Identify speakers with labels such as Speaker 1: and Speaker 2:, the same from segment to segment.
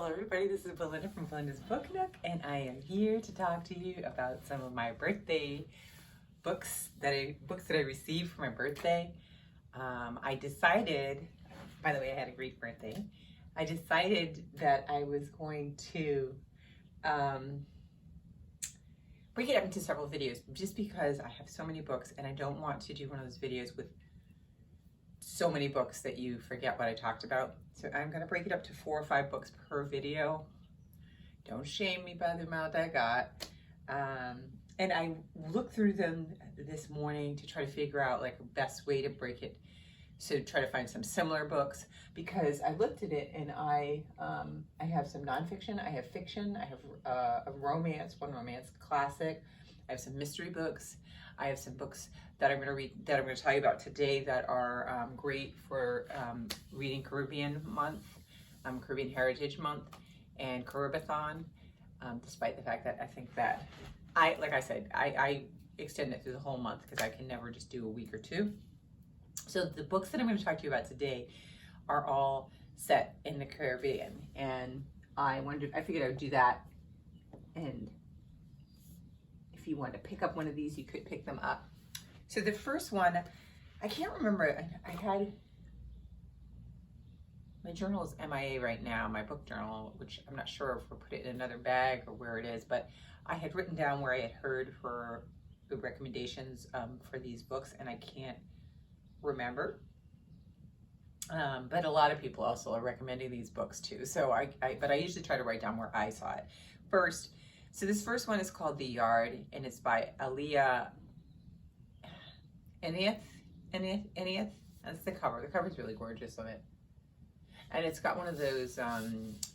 Speaker 1: Hello everybody, this is Belinda from Belinda's Book Nook, and I am here to talk to you about some of my birthday books that I received for my birthday. I decided, by the way, I had a great birthday. I decided that I was going to break it up into several videos just because I have so many books and I don't want to do one of those videos with so many books that you forget what I talked about. So I'm going to break it up to 4 or 5 books per video. Don't shame me by the amount I got. And I looked through them this morning to try to figure out like the best way to break it. So try to find some similar books, because I looked at it and I have some nonfiction, I have fiction, I have a romance, one romance classic, I have some mystery books, I have some books that I'm going to read, that I'm going to tell you about today that are great for reading Caribbean Month, Caribbean Heritage Month, and Caribathon, despite the fact that I think that like I said, I extend it through the whole month because I can never just do a week or two. So the books that I'm going to talk to you about today are all set in the Caribbean, and I figured I would do that. And if you want to pick up one of these, you could pick them up. So the first one, I can't remember. I had my journal is MIA right now, my book journal, which I'm not sure if we'll put it in another bag or where it is, but I had written down where I had heard for the recommendations for these books, and I can't remember. But a lot of people also are recommending these books too. So but I usually try to write down where I saw it first. So this first one is called The Yard, and it's by Alia Enith. That's the cover. The cover's really gorgeous of it. And it's got one of those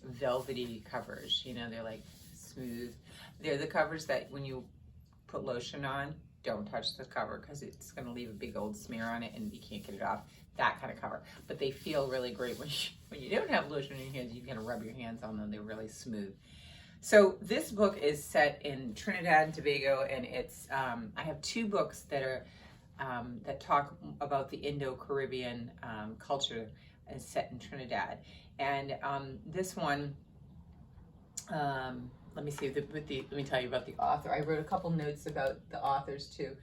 Speaker 1: velvety covers, you know, they're like smooth. They're the covers that when you put lotion on, don't touch the cover because it's going to leave a big old smear on it and you can't get it off. That kind of cover. But they feel really great when you don't have lotion in your hands. You can rub your hands on them. They're really smooth. So this book is set in Trinidad and Tobago, and it's I have 2 books that are that talk about the Indo-Caribbean culture and set in Trinidad. And this one, let me see, let me tell you about the author. I wrote a couple notes about the authors too.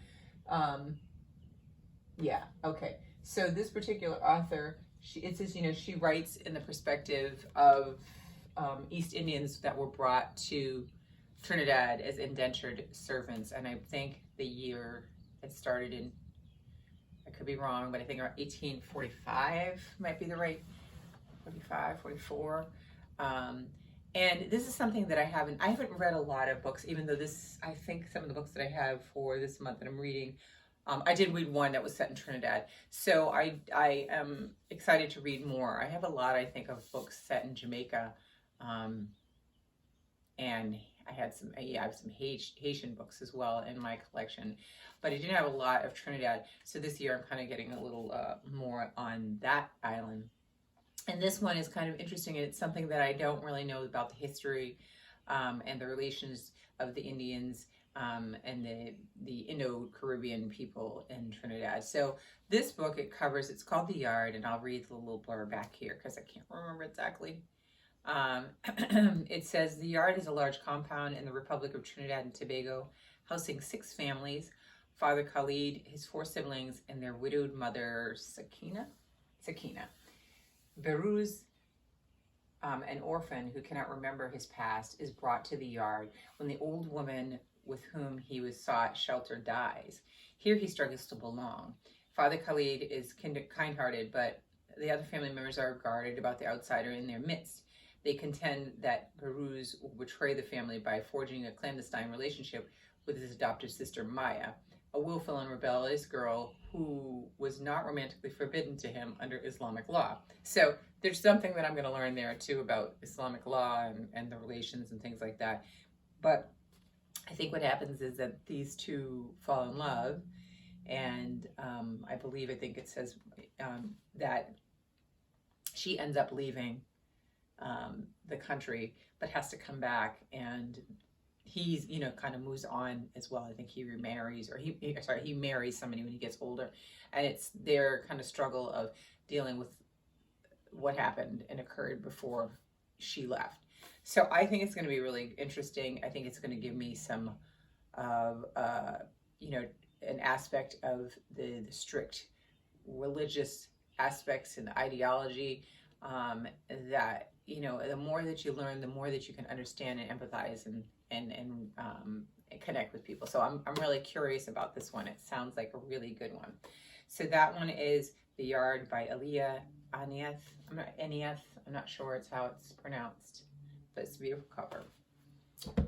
Speaker 1: Yeah, okay. So this particular author, it says, you know, she writes in the perspective of East Indians that were brought to Trinidad as indentured servants. And I think the year it started in, I could be wrong, but I think around 1845 might be the right, 45, 44. And this is something that I haven't read a lot of books, even though I think some of the books that I have for this month that I'm reading, I did read one that was set in Trinidad. So I am excited to read more. I have a lot, I think, of books set in Jamaica. And I have some Haitian books as well in my collection, but I didn't have a lot of Trinidad. So this year I'm kind of getting a little more on that island. And this one is kind of interesting, and it's something that I don't really know about the history and the relations of the Indians and the Indo-Caribbean people in Trinidad. So this book, it's called The Yard, and I'll read the little blurb back here because I can't remember exactly. It says, The Yard is a large compound in the Republic of Trinidad and Tobago, housing 6 families, Father Khalid, his 4 siblings, and their widowed mother, Sakina. Beruz, an orphan who cannot remember his past, is brought to the yard when the old woman with whom he was sought shelter dies. Here he struggles to belong. Father Khalid is kind-hearted, but the other family members are guarded about the outsider in their midst. They contend that Beruz will betray the family by forging a clandestine relationship with his adopted sister Maya, a willful and rebellious girl who was not romantically forbidden to him under Islamic law. So there's something that I'm going to learn there too about Islamic law and the relations and things like that. But I think what happens is that these 2 fall in love, and I think it says that she ends up leaving the country, but has to come back, and he's, you know, kind of moves on as well. I think he remarries, or he marries somebody when he gets older, and it's their kind of struggle of dealing with what happened and occurred before she left. So I think it's going to be really interesting. I think it's going to give me some of, you know, an aspect of the strict religious aspects and ideology, that, you know, the more that you learn, the more that you can understand and empathize and connect with people. So I'm really curious about this one. It sounds like a really good one. So that one is The Yard by Elia Anieth. I'm not sure it's how it's pronounced, but it's a beautiful cover.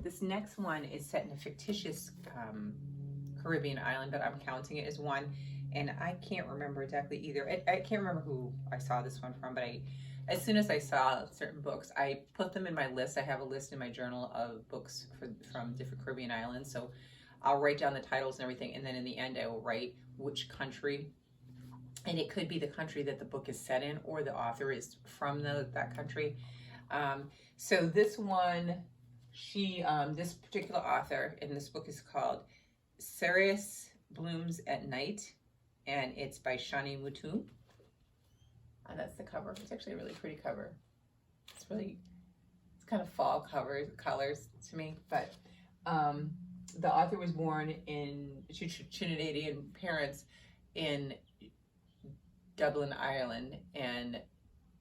Speaker 1: This next one is set in a fictitious Caribbean island, but I'm counting it as one, and I can't remember exactly either. I can't remember who I saw this one from, but as soon as I saw certain books, I put them in my list. I have a list in my journal of books from different Caribbean islands, so I'll write down the titles and everything, and then in the end I will write which country, and it could be the country that the book is set in, or the author is from that country. So this one, this particular author in this book is called Ceres Blooms at Night, and it's by Shani Mutu. And that's the cover. It's actually a really pretty cover. It's kind of fall colors to me. But the author was born in Trinidadian parents in Dublin, Ireland, and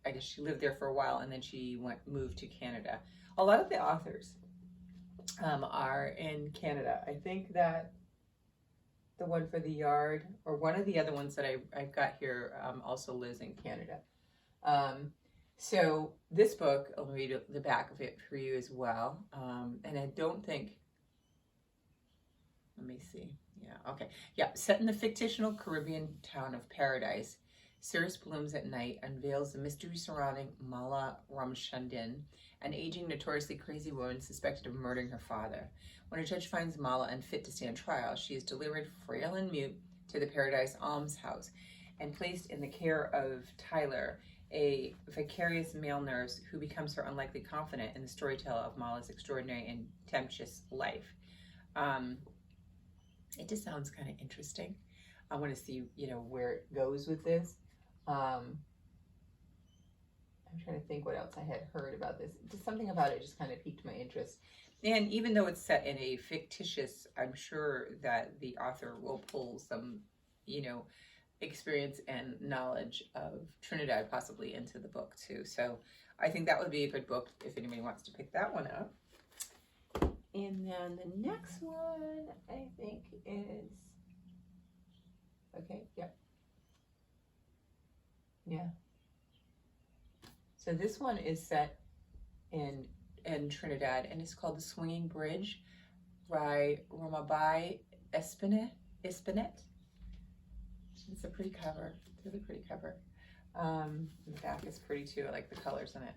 Speaker 1: I guess she lived there for a while, and then she moved to Canada. A lot of the authors are in Canada. I think that the one for The Yard, or one of the other ones that I've got here, also lives in Canada. So this book, I'll read the back of it for you as well. And I don't think, let me see. Yeah, okay. Yeah, set in the fictional Caribbean town of Paradise, Ceres Blooms at Night unveils the mystery surrounding Mala Ramchandin, an aging, notoriously crazy woman suspected of murdering her father. When a judge finds Mala unfit to stand trial, she is delivered, frail and mute, to the Paradise almshouse and placed in the care of Tyler, a vicarious male nurse who becomes her unlikely confidant in the storyteller of Mala's extraordinary and tempestuous life. It just sounds kind of interesting. I want to see, you know, where it goes with this. I'm trying to think what else I had heard about this. Just something about it just kind of piqued my interest. And even though it's set in a fictitious, I'm sure that the author will pull some, you know, experience and knowledge of Trinidad possibly into the book too. So I think that would be a good book if anybody wants to pick that one up. And then the next one I think is, okay, yep. Yeah. So this one is set in Trinidad, and it's called The Swinging Bridge by Romabai Espinet. It's a pretty cover. It's a really pretty cover. The back is pretty too. I like the colors in it.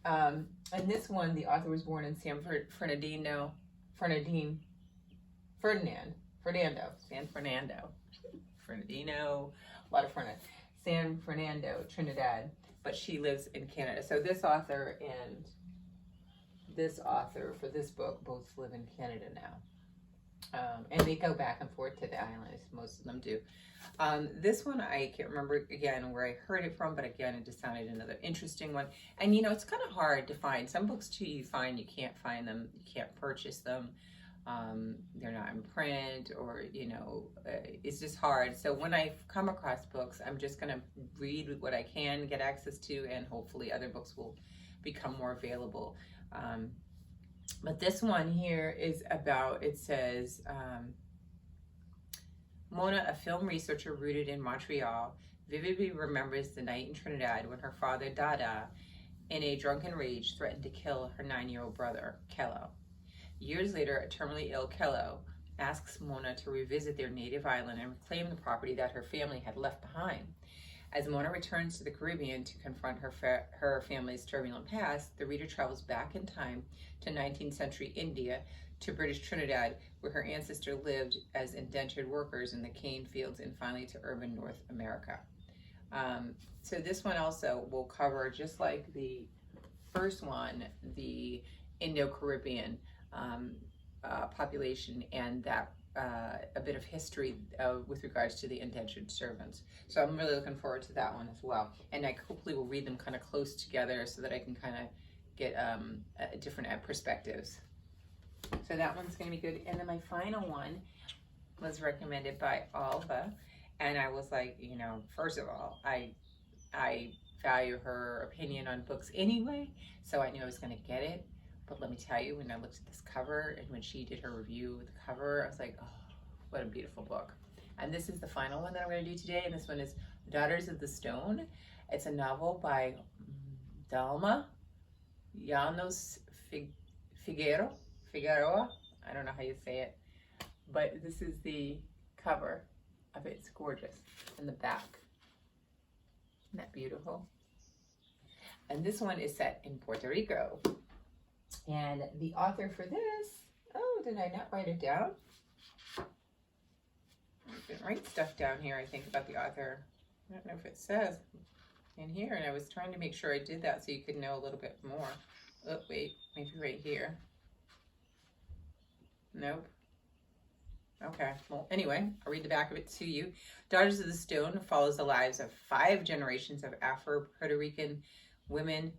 Speaker 1: And this one, the author was born in San Fernando, a lot of Fernando, San Fernando, Trinidad, but she lives in Canada. So this author and this author for this book both live in Canada now. And they go back and forth to the island, as most of them do. This one, I can't remember, again, where I heard it from, but again, it just sounded another interesting one. And, you know, it's kind of hard to find. Some books, too, you can't find them, you can't purchase them. They're not in print, or, you know, it's just hard. So when I come across books, I'm just going to read what I can get access to, and hopefully other books will become more available. But this one here is about, it says, Mona, a film researcher rooted in Montreal, vividly remembers the night in Trinidad when her father, Dada, in a drunken rage, threatened to kill her 9-year-old brother, Kello. Years later, a terminally ill Kello asks Mona to revisit their native island and reclaim the property that her family had left behind. As Mona returns to the Caribbean to confront her family's turbulent past, the reader travels back in time to 19th century India, to British Trinidad, where her ancestor lived as indentured workers in the cane fields, and finally to urban North America. So this one also will cover, just like the first one, the Indo-Caribbean population, and that a bit of history with regards to the indentured servants. So I'm really looking forward to that one as well. And I hopefully will read them kind of close together so that I can kind of get different perspectives. So that one's going to be good. And then my final one was recommended by Alva, and I was like, you know, first of all, I value her opinion on books anyway, so I knew I was going to get it. But let me tell you, when I looked at this cover and when she did her review of the cover, I was like, oh, what a beautiful book. And this is the final one that I'm going to do today, and this one is Daughters of the Stone. It's a novel by Dalma Llanos Figueroa. I don't know how you say it, but this is the cover of it. It's gorgeous. And the back. Isn't that beautiful? And this one is set in Puerto Rico. And the author for this, oh, did I not write it down? I didn't write stuff down here, I think, about the author. I don't know if it says in here, and I was trying to make sure I did that so you could know a little bit more. Oh, wait, maybe right here. Nope. Okay, well, anyway, I'll read the back of it to you. Daughters of the Stone follows the lives of 5 generations of Afro-Puerto Rican women,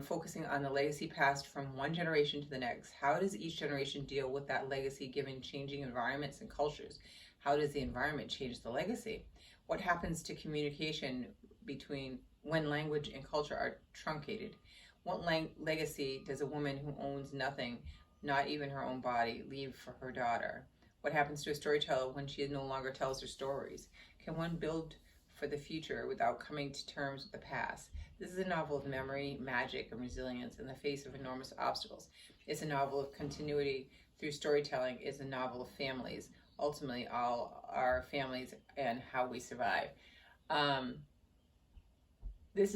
Speaker 1: focusing on the legacy passed from one generation to the next. How does each generation deal with that legacy given changing environments and cultures? How does the environment change the legacy? What happens to communication between when language and culture are truncated? What legacy does a woman who owns nothing, not even her own body, leave for her daughter? What happens to a storyteller when she no longer tells her stories? Can one build for the future without coming to terms with the past? This is a novel of memory, magic, and resilience in the face of enormous obstacles. It's a novel of continuity through storytelling. It's a novel of families, ultimately all our families and how we survive.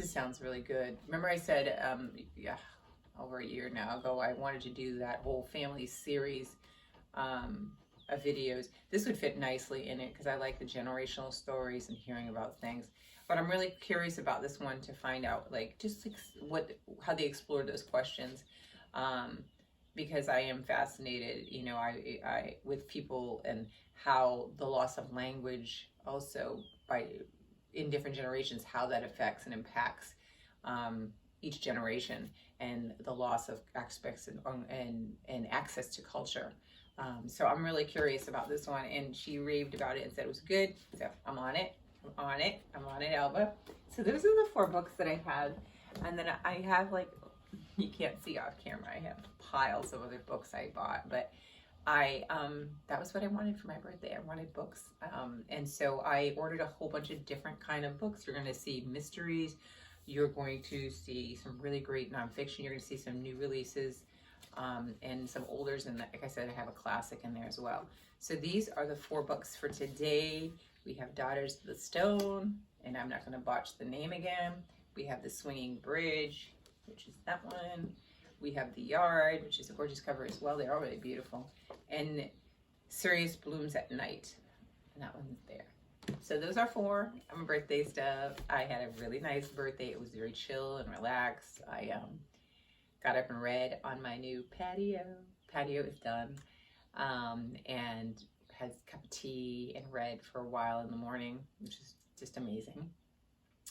Speaker 1: Sounds really good. Remember I said, over a year now ago, I wanted to do that whole family series of videos. This would fit nicely in it because I like the generational stories and hearing about things. But I'm really curious about this one to find out, like, just how they explore those questions, because I am fascinated, you know, I with people and how the loss of language also in different generations, how that affects and impacts each generation, and the loss of aspects and access to culture. So I'm really curious about this one, and she raved about it and said it was good. So I'm on it, Alba. So those are the 4 books that I have, and then I have, like, you can't see off camera, I have piles of other books I bought, but that was what I wanted for my birthday. I wanted books, and so I ordered a whole bunch of different kind of books. You're going to see mysteries. You're going to see some really great nonfiction. You're going to see some new releases, and some olders, and like I said, I have a classic in there as well. So these are the 4 books for today. We have Daughters of the Stone, and I'm not going to botch the name again. We have The Swinging Bridge, which is that one. We have The Yard, which is a gorgeous cover as well. They're all really beautiful. And Cerise Blooms at Night, and that one's there. So those are 4 birthday stuff. I had a really nice birthday. It was very chill and relaxed. I got up and read on my new patio. Patio is done, and had a cup of tea and read for a while in the morning, which is just amazing.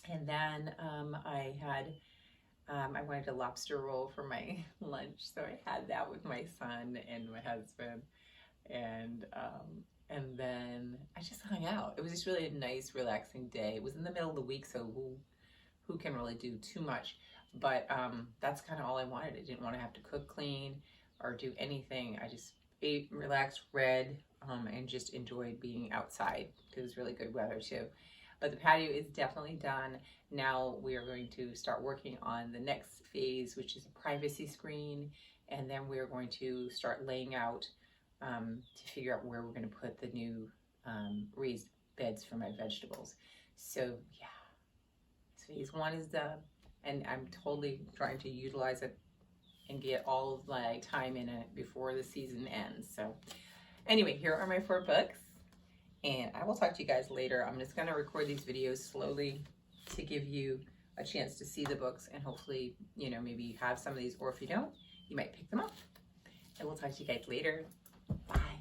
Speaker 1: And then I wanted a lobster roll for my lunch, so I had that with my son and my husband, and then I just hung out. It was just really a nice, relaxing day. It was in the middle of the week, so who can really do too much? But that's kind of all I wanted. I didn't want to have to cook, clean, or do anything. I just ate, relaxed, read, and just enjoyed being outside. It was really good weather too. But the patio is definitely done. Now we are going to start working on the next phase, which is a privacy screen. And then we are going to start laying out to figure out where we're going to put the new raised beds for my vegetables. So yeah, phase 1 is done, and I'm totally trying to utilize it and get all of my time in it before the season ends. So anyway, here are my 4 books, and I will talk to you guys later. I'm just going to record these videos slowly to give you a chance to see the books, and hopefully, you know, maybe you have some of these, or if you don't, you might pick them up. And we'll talk to you guys later. Bye.